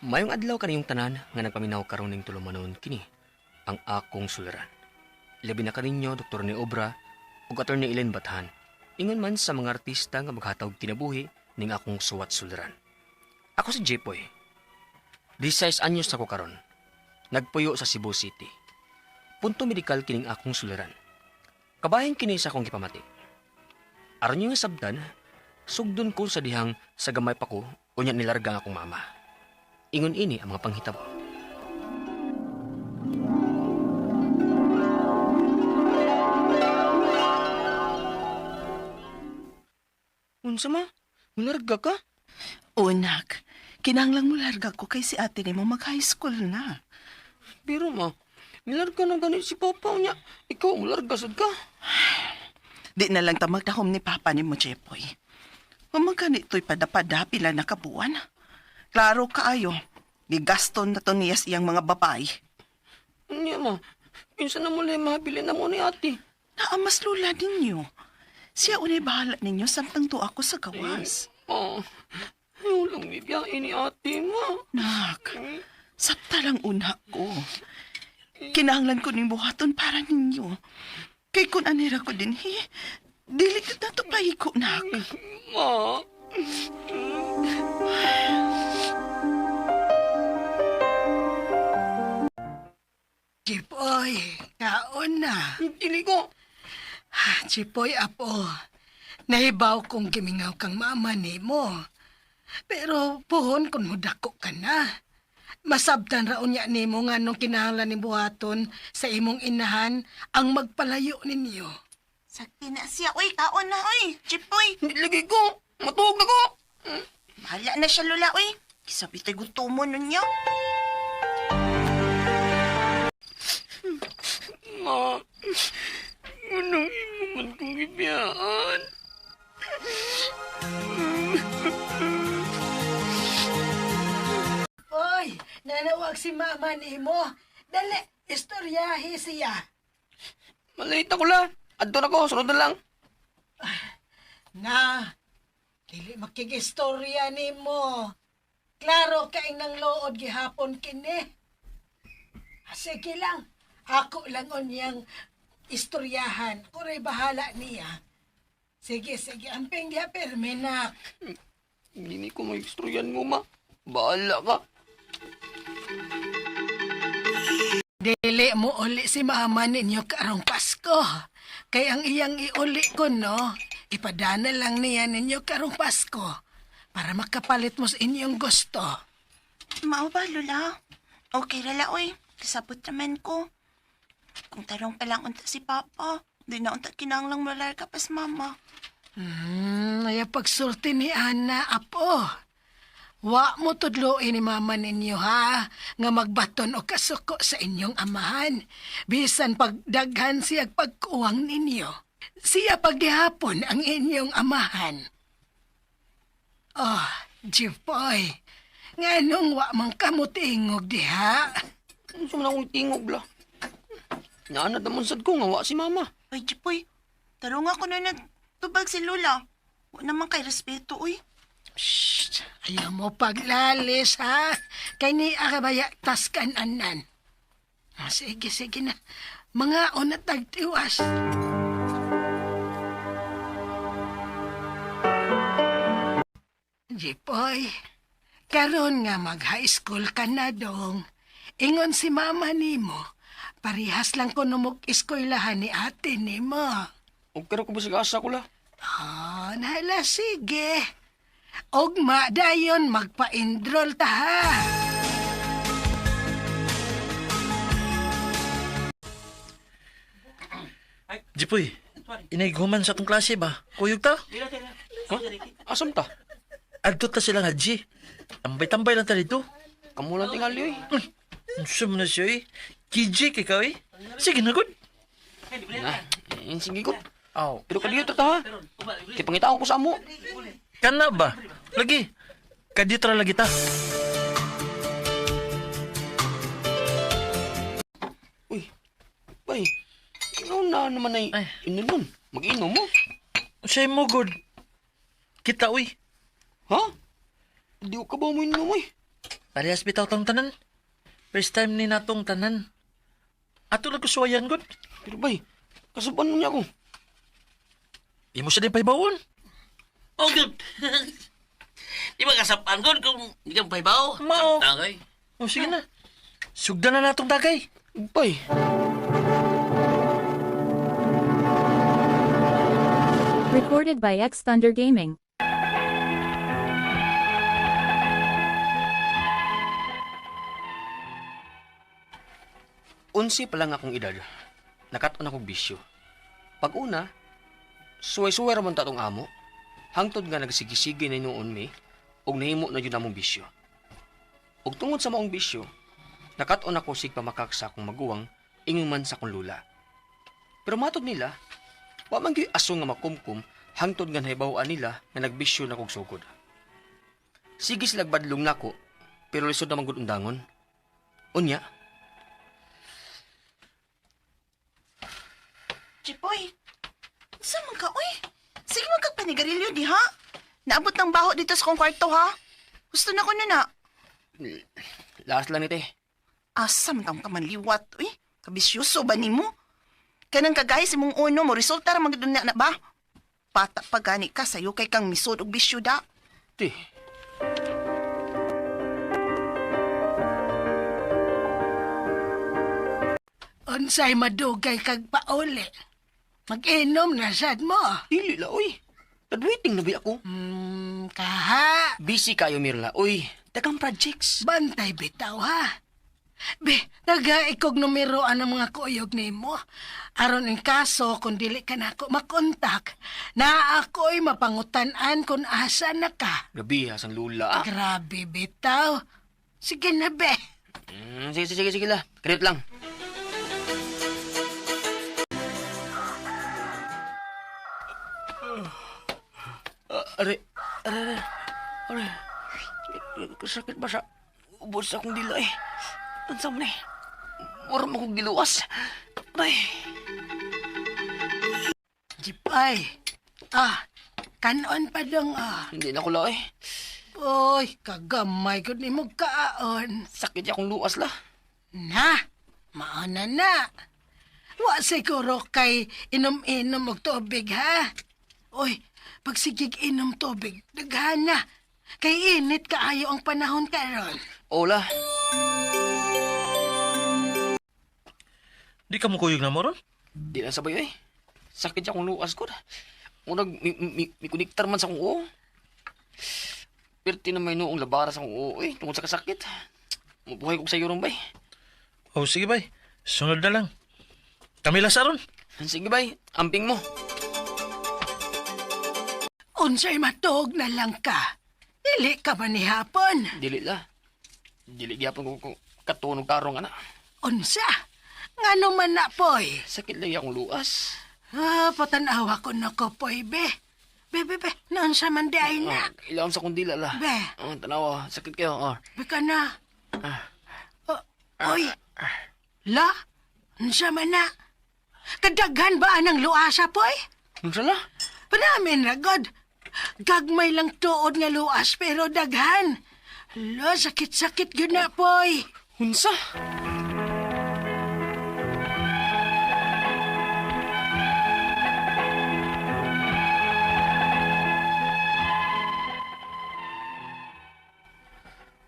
Mayong adlaw kaniyong tanan nga nagpaminaw karon ning tulumanon kini ang akong suliran. Labi na kaninyo Dr. ni Obra ug Attorney Ellen Bathan. Ingon man sa mga artista nga maghatag kinabuhi ning akong suwat suliran. Ako si Jepoy. 16 anyos ako karon. Nagpuyo sa Cebu City. Punto medikal kining akong suliran. Kabahin kini sa akong gipamati. Aron yung sabdan, sugdon ko sa dihang sa gamay pa ko unya nilarga ang akong mama. Ingon ini ang mga panghitabo. Unsa ma? Mularga ka? Unak, kinahanglang mo larga ko kay si ate ni mo mag-high school na. Pero ma, nilarga na ganit si Papa niya. Ikaw, mularga sad ka. Di na lang tamagdahom ni Papa ni mo, Jepoy. Mamagganito'y pada-pada pila na kabuan. Klaro kaayo, gigaston na to niyas iyang mga babae. Niya ma, pinsan na muli mabili na mo ni ate. Naamas lula ninyo. Siya unay bahala ninyo samtang to ako sa gawas. Ma, ayaw lang bibiyain ni ate ma. Nak, sabta lang una ko. Kinahanglan ko ning buhaton para ninyo. Kay kun anira ko din, dili ka na to pahiko, nak. Ma. Chipoy, kaon na. Dili ko. Chipoy, apo. Nahibaw kong gimingaw kang mama ni mo. Pero puhon kung mudako ka na. Masabtan raon niya ni mo nga nung kinahanglan ni buhaton sa imong inahan ang magpalayo ninyo. Sakti na siya, uy, kaon na, uy. Chipoy, Lagi ko. Matuog na ko. bahala na siya, lula, uy. Kisabi tayo gusto mo ninyo. Ma, anong imo man kong ibiyaan? Oy, nanawag si mama ni mo. Dali, istoryahi siya. Malita ko la. Adto na ko, sunod na lang. Na, dili makigistorya ni mo. Klaro kay nang lood gihapon kini. Sige lang, ako lang niyang istoryahan. Kuray bahala niya. Sige, amping diha permenak. Hindi ko mag-istoryan mo, ma. Bahala ka. Dili mo uli si mama ninyo karong Pasko. Kay ang iyang iuli ko, no? Ipadana lang niya ninyo karong Pasko para makapalit mo sa inyong gusto. Mao ba, lula? Okay rala, uy. Kasabot naman ko. Kung tarong pa lang unta si Papa, di na unta kinahanglang malarga pas mama. Ay pagsulti ni Ana, apo. Wa mo tudloin ni mama ninyo, ha? Nga magbaton o kasuko sa inyong amahan. Bisan pagdaghan siya pagkuwang ninyo. Siya paghihapon ang inyong amahan. Oh, Jipoy, nganong wa mang kamutingog diha? Ano sa man akong tingog la? Naanad naman sad ko nga wa si mama. Uy, Jipoy, tarong ako na natubag si Lula. Wa naman kay respeto, uy. Shh! Ayaw mo paglalis, ha? Kay ni akabaya taskan anan. Sige na. Mga unat tagtiwas. Jipoy, karon nga mag-high school ka na dong. Ingon si mama nimo, parihas lang ko numog eskwelahan ni ate nimo. Huwag ka ko ba sa asa ko la? Oh, nahala, sige. Ogma dayon magpa-enroll ta, ha? Jipoy, inayguman sa atong klase ba? Kuyog ta? Ha? Asam ta? Agtot ta sila nga, G. Tambay-tambay lang ta dito. Kamu lang tingali, oy. Gusto mo na siya eh. KJ kay ka eh. Sige na, good. Sige ko. Aw, Pero kadiyo ta ha. Kaya pangitaon ko sa amo. kana ba? Lagi. Kaditra lagi ta. Uy, bay. Ikaw na naman ay inunon. Mag-inom mo. Siya mo, good. Kita, uy. Ha? Hindi ko ka ba mo inom, oy? Parehas bitaw tong tanan. First time ni natong tanan. Ato lang kusuwayan gud. Pero bay, kasuban niya ako. Imo sa din paibawon. Oh, good. Di ba kasapan ko kung di kang paibaw? Mao. Tagay. O sige na. Sugdan na natong dagay. Bay, Recorded by X Thunder Gaming. unsi pa lang akong edad. Nakaton akong bisyo. Pag una, suway-suway ramon tatong amo. Hangtod nga nagsigisigi na noon mi, og nahimo na yun among bisyo. Og tungod sa maong bisyo, nakaton ako sig pamakak sa akong maguwang, ingon man sa akong lula. Pero matod nila, wa man gyud aso nga makumkum, hangtod nga nahibaw-an nila nga nagbisyo na kog sugod. Sige sila badlong nako, pero lisod naman gud undangon. Unya, Chipoy, saan man ka, uy? Sige magkapanigarilyo di, ha? Naabot ng baho dito sa kong kwarto, ha? Gusto na ko na na. laas lang nite. Asa man kang kamanliwat, uy? Kabisyoso ba ni mo? Kanang kagay si mong uno mo, resulta ra magdun na ba? Pata pa gani ka, sayo kay kang misod og bisyo da. Ti, Unsay madugay kag pauli. Mag-inom na sad mo. dili la, uy. Graduating na ba ako? Kaha. Busy kayo, Mirla. Uy, dagang projects. Bantay bitaw ha. Be, nagaikog numero ang mga kuyog ni mo. Aron in kaso kung dili ka na ako makontak, na ako'y mapangutan-an kung asa na ka. Gabi, hasang lula. Grabe bitaw. Sige na be. Sige la. Kredit lang. Are. Sakit ba sa ubod sa akong dila eh. Tansam na eh. Muram akong giluwas. Aray. Jipay. Kanon pa dong Hindi na ko la eh. Oy, kagamay ko ni mo kaon. Sakit akong luwas la. Na, maana na. Wa siguro kay inom-inom og tubig, ha? Oy, pag sigig inom tubig, daghan na. Kay init kaayo ang panahon karon. Ola. Di ka mo kuyog na mo ron? Di na sabay eh. Sakit akong luwas ko. Unag, may kuniktar man sa akong uo. Perti na may noong labara sa akong uo eh. Tungkol sa kasakit. Mabuhay ko sa iyo ron bay. O sige bay. Sunod na lang. Kami lang sa ron. Sige bay, amping mo. Unsay matog na lang ka. Dili ka man ni hapon. Dili la. Dili gyapon ko katunog karong ana. Unsa? Ngano man na, poy? Sakit lang akong luwas. Patanawa ko na ko, poy, be. Be, noon sa man di ay na. Ilaon sa kundila la. Be. Tanawa, sakit kayo. Be ka na. Oy. La? Unsa man na? Kadaghan ba anang luasa, poy? Unsa la? Panamin ra god. Gagmay lang tuod nga luas pero daghan. Lo, sakit-sakit gyud na, poy. Unsa?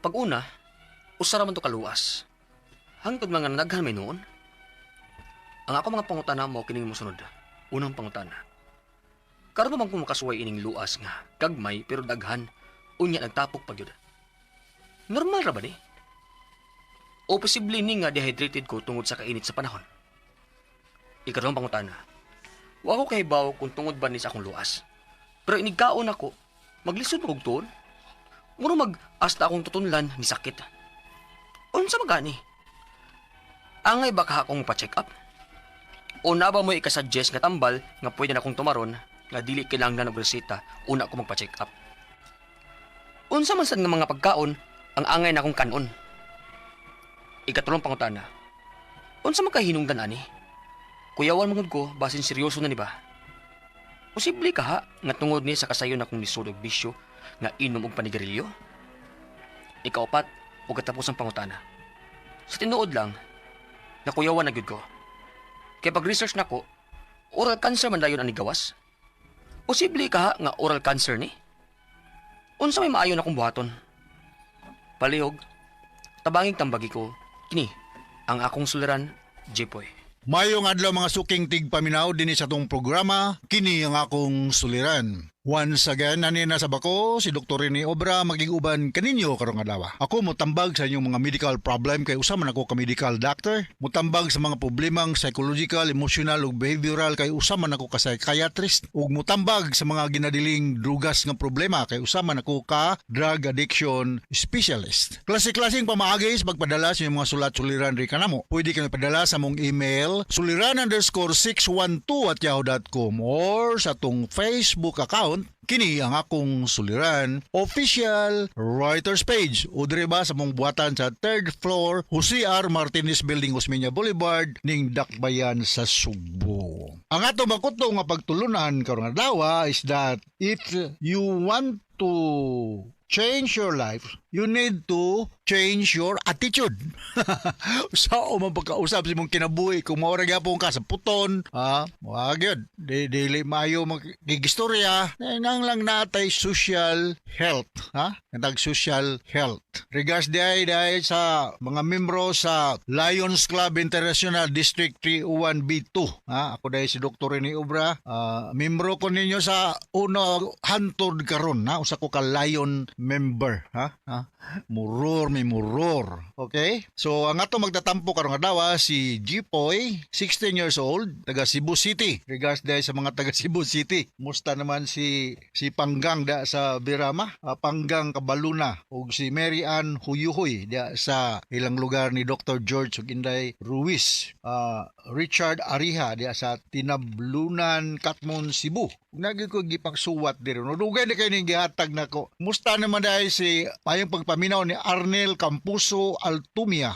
Pag una, usara man to kaluwas. Hangtod mga naghan may noon. Ang ako mga pangutana mo kining mosunod. Unang pangutana. Karon naman kung makasuway ining luas nga gagmay pero daghan unya nagtapok pa gyud. Normal ra ba ni? O posible ni nga dehydrated ko tungod sa kainit sa panahon. Ikaduhang pangutana. Wa ko kahibaw kung tungod ba ni sa akong luas. Pero inigkaon ako, maglisod mo og tuon. Muro mag-asta akong tutunlan ni sakit. Unsa magani? Angay ba ka akong pa-check up? O na ba mo ikasuggest nga tambal nga pwede na akong tumaron nga dili kailangan og reseta una ko magpa-check up? Unsa man sad nga mga pagkaon ang angay na akong kanon? Ikatulong pangutana. Unsa man kahinungdan ani? Kuyawan mangud ko basin seryoso na ni ba? Posible ka ha nga tungod ni sa kasayon akong nisud og bisyo nga inom og panigarilyo? Ikaapat, o katapos ang pangutana. Sa tinuod lang, nakuyawan na gyud ko. Kaya pag-research nako, oral cancer man dayon ani gawas. Posible ka nga oral cancer ni? Unsa may maayo na kong buhaton? Palihog, tabangig tambagi ko, kini, ang akong suliran, Jipoy. Mayong adlaw mga suking tigpaminaw din sa tong programa, kini ang akong suliran. Once again, nanina sa bako, si Dr. Rene Obra magiguban kaninyo karong adlaw. Ako mutambag sa inyong mga medical problem kay usa man ako ka medical doctor. Mutambag sa mga problemang psychological, emotional ug behavioral kay usa man ako ka psychiatrist. Ug mutambag sa mga ginadiling drugas nga problema kay usa man ako ka drug addiction specialist. Klase-klaseng pamaagi sa pagpadala sa inyong mga sulat-suliran ri kanamo. Pwede kayo padala sa mong email suliran_612@yahoo.com or sa tong Facebook account. Kini ang akong suliran official writers page o dire ba sa mong buhatan sa 3rd floor Jose R. Martinez Building, Osmeña Boulevard ning Dakbayan sa Subo. Ang ato makuto nga pagtulunan karong adlaw is that if you want to change your life, you need to change your attitude. Sao man pagkausap si mong kinabuhi kung maura gyapon ka sa puton, wag yun. Dili maayo magigistorya. Nang lang natay social health, Natag social health. Regards day sa mga membro sa Lions Club International District 301B2. Ako dahil si Dr. Rene Obra. Membro ko ninyo sa uno hantod karon, usa ko ka Lion member, Muror may muror. Okay? So ang ato magtatampo karong adlaw si Jipoy, 16 years old, taga Cebu City. Regards dahil sa mga taga Cebu City. Musta naman si Panggang da sa Birama, Panggang Kabaluna ug si Mary Ann Huyuhoy da sa ilang lugar ni Dr. George ug Inday Ruiz. Richard Ariha da sa Tinablunan, Katmon, Cebu. Naging ko gipagsuwat diri. No dugay na kay ning gihatag nako. Musta naman dahil si mayong pagpaminaw ni Arnel Campuso Altumia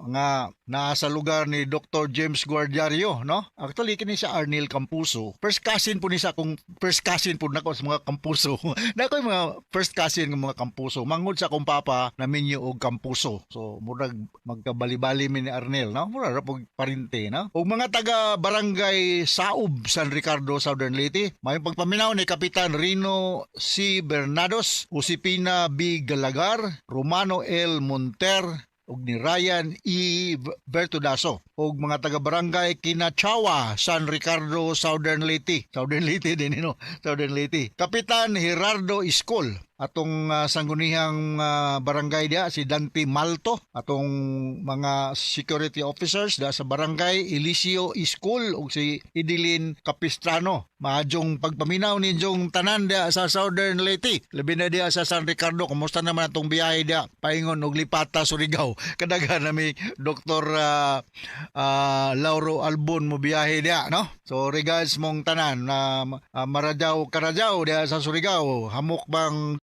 nga nasa lugar ni Dr. James Guardiario, no? Actually kini sa Arnel Campuso. First cousin po ni sa akong first cousin po nako sa mga Campuso. Nako yung mga first cousin ng mga Campuso. Mangod sa akong papa na minyo og Campuso. So murag magkabali-bali mi ni Arnel, no? Mura ra pug parente, no? Ug mga taga barangay Saub, San Ricardo, Southern Leyte, may pagpaminaw ni Kapitan Rino C. Bernados, Usipina B. Galagar, Romano L. Monter, ug ni Ryan E. Bertudaso ug mga taga-barangay Kinachawa, San Ricardo, Southern Leyte. Southern Leyte din, no? Southern Leyte. Kapitan Gerardo Iskol, atong sangguniang barangay dia si Dante Malto, atong mga security officers da sa barangay Eliseo Iskol ug si Idilin Capistrano. Maadjong pagpaminaw ninyong tanan dia sa Southern Leyte. Labi na dia sa San Ricardo. Kumusta naman atong biyahe dia? Paingon og Lipata, Surigao. Kadaghan nami Dr. Lauro Albon mo biyahe dia, no? So regards mong tanan na Marajaw Karajaw dia sa Surigao. Hamok bang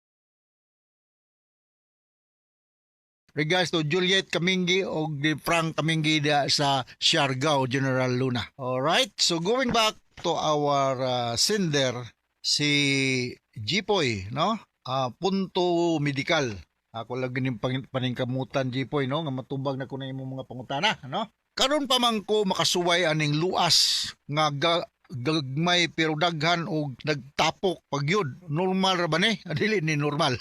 regards to Juliet Kamingi o di Frank Kamingi dia sa Siargao, General Luna. Alright, so going back to our sender, si Jipoy, no? Punto medikal. Ako lang ganing paningkamutan, Jipoy, no? Nga matubag na ko na imong mga pangutana, no? Karon pa man ko makasuway aning luas nga gagmay pero daghan og nagtapok pagyud. Normal ra ba ni? Dili ni normal.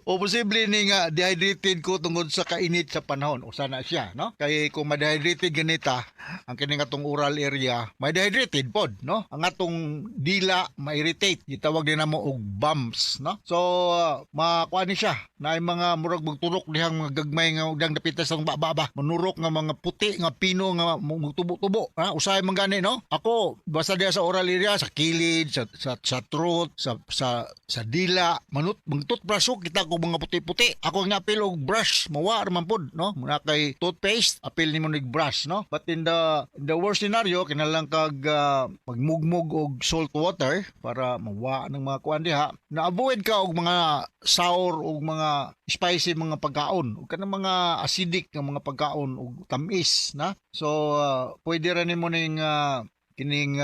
O posible ni nga dehydrated ko tungod sa kainit sa panahon. O sana siya, no? Kay kung ma-dehydrated ganita, ang kini atong oral area, may dehydrated pod, no? Ang atong dila ma-irritate. Gitawag din namo og bumps, no? So makuha ni siya na mga murag magturok dihang mga gagmay nga dang dapitas ng baba. Manurok nga mga puti nga pino nga tubo-tubo. Usahay man gani, no? Ako basta diya sa oral area, sa kilid, sa throat, sa dila, mag-toothbrush kita ko mga puti-puti. Ako nga apil og brush, mawa raman pod, no? Muna kay toothpaste, apil nimo nig brush, no? But in the worst scenario, kinalang kag magmugmog og salt water para mawa ng mga kuan diha. Na-avoid ka og mga sour og mga spicy mga pagkaon, ug kanang mga acidic nga mga pagkaon ug tamis, na? So pwede ra nimo ning kining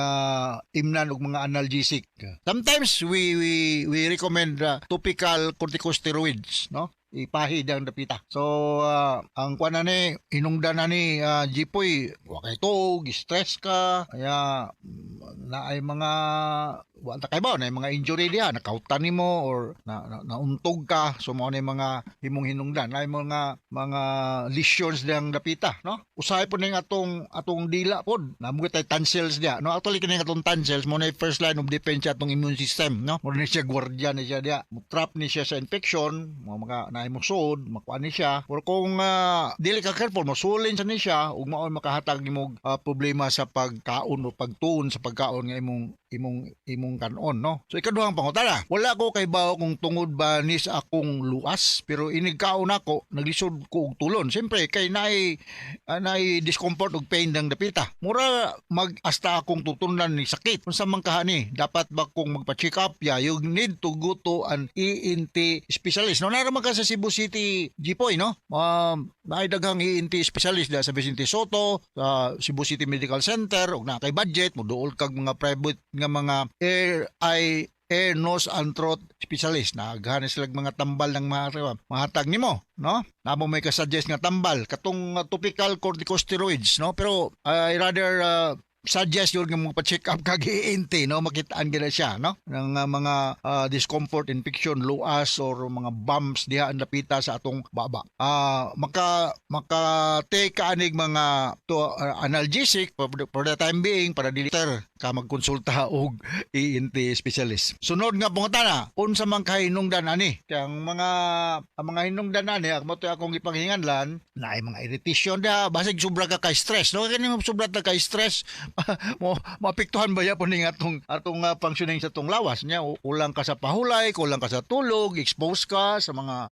imnan og mga analgesic. Sometimes we recommend topical corticosteroids, no? ipahid ang dapita. So ang kuan na ni hinungdan na ni Jipoy, wa kay tuog, stress ka, kaya na ay mga wala kay ba na mga injury diha, nakautan nimo or nauntog ka, so mo na mga himong hinungdan, ay mga lesions diyang dapita, no? Usahay po ning atong dila pod, namugot tay tonsils diha, no? Actually kini atong tonsils mo na first line of defense atong immune system, no? Mo ni siya gwardiya ni siya diha, trap ni siya sa infection, mga naay mo sud, makuha ni siya. Pero kung dili ka careful, mosulin sa ni siya ug mao makahatag nimo problema sa pagkaon o pagtuon sa pagkaon nga imong kanon, no? So ikaduhang pangutana, wala ko kay bao kung tungod ba ni sa akong luas, pero inigkaon ako naglisod ko og tulon. Siyempre kay naay discomfort ug pain dang dapita. Mura mag-asta akong tutunan ni sakit. Unsa man kahani, dapat ba kong magpa-check up? Yeah, you need to go to an ENT specialist. No, naraman ka sa Cebu City, Jipoy, no? May daghang ENT specialist da sa Vicente Soto, sa Cebu City Medical Center, ug na kay budget mo duol kag mga private nga mga air, nose and throat specialist. Naghahanap sila mga tambal ng mahatag nimo, no? Namo may ka-suggest nga tambal katong topical corticosteroids, no? Pero I rather suggest yun nga magpa-check up kag ENT, no? Makitaan gina siya, no? Ng mga discomfort, infection, luas or mga bumps diha ang napita sa atong baba. Maka take anig mga analgesic for the time being para diliter ka magkonsulta og ENT specialist. Sunod nga pangutana, unsa man kahinungdan ani? Kaya ang mga hinungdan ani, mo to akong ipanghinganlan, naay mga irritation da, basig sobra ka kay stress, no? Kani mo sobra ta kay stress, maapektuhan ba yapon ning atong functioning sa atong lawas nya, kulang ka sa pahulay, kulang ka sa tulog, expose ka sa mga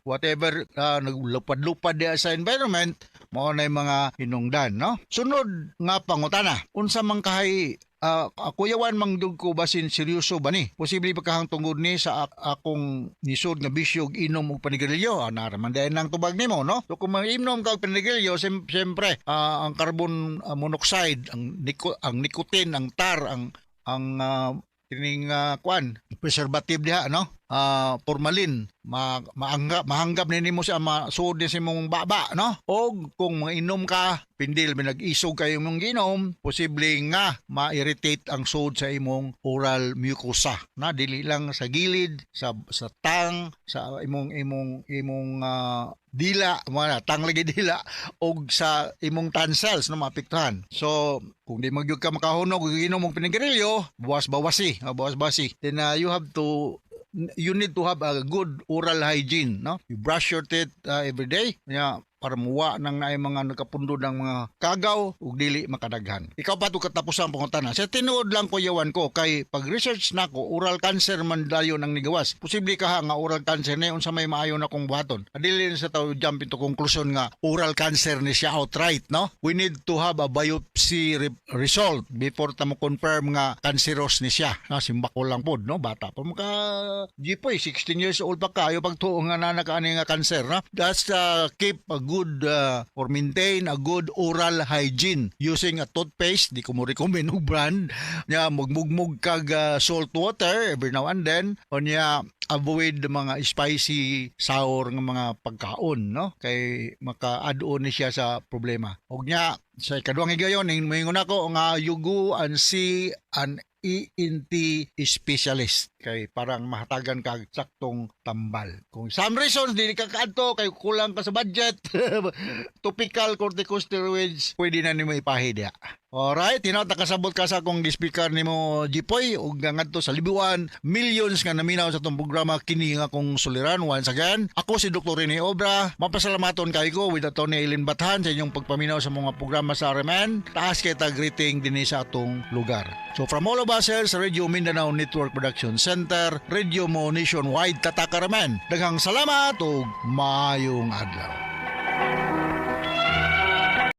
whatever naglupad-lupad diya sa environment, mao na mga hinungdan, no? Sunod nga pangutana, unsa man kahay kuyawan manggug ko basin seryoso ba ni? Posible ba kahang tungod ni sa akong nisod nga bisyo og inom og panigarilyo? Naraman dayon nang tubag nimo, no? So kung mag-inom ka og panigarilyo, siyempre ang carbon monoxide, ang nicotine, ang tar, ang kining preservative diha, no? Formalin, mahanggap nimo sa masuod ni sa imong baba, no? O kung inom ka, pindil nag-isog kayo mong ginom, posible nga ma-irritate ang sud sa imong oral mucosa, na dili lang sa gilid, sa tang, sa imong dila, mga tang lagi dila, og sa imong tonsils, no, maapektuhan. So kung di magyud ka makahunog og inom og pinigarilyo, bawas-bawasi, then you need to have a good oral hygiene, no? You brush your teeth every day, para muwa nang naay mga nagkapundo ng mga kagaw ug dili makadaghan. Ikaw pa to katapusan pangutana. Sa tinuod lang ko yawan ko kay pag-research nako, oral cancer man dayon ang nigawas. Posible ka nga oral cancer ni unsa may maayo na kong buhaton. Adili sa tawo jump into conclusion nga oral cancer ni siya outright, no? We need to have a biopsy result before ta mo confirm nga cancerous ni siya. Simbak ko lang pod, no? Bata pa maka Jipoy, 16 years old pa kayo pagtuo nga nanakaani nga cancer, no? That's keep a good or maintain a good oral hygiene using a toothpaste. Di ko mo recommend og brand nya, mugmugmug kag salt water every now and then, o nya avoid mga spicy sour nga mga pagkaon, no? Kay maka-add-on ni siya sa problema. Og nya sa ikaduhang higayon moingon ako nga you go and see an ENT specialist kay parang mahatagan kag saktong tambal. Kung some reasons dili ka kaadto kay kulang ka sa budget, topical corticosteroids pwede na nimo ipahid. Alright, nakasabot ka sa akong speaker nimo Jipoy ug ngadto sa libuan millions nga naminaw sa tong programa kini nga akong suliran. Once again, ako si Dr. Rene Obra. Mapasalamaton kay ko with Atty. Eileen Bathan sa inyong pagpaminaw sa mga programa sa RMN. Taas kay tag rating dinhi sa atong lugar. So from all of us here sa Radio Mindanao Network Production Center, Radio Mo Nationwide, Tataka RMN. Daghang salamat ug maayong adlaw.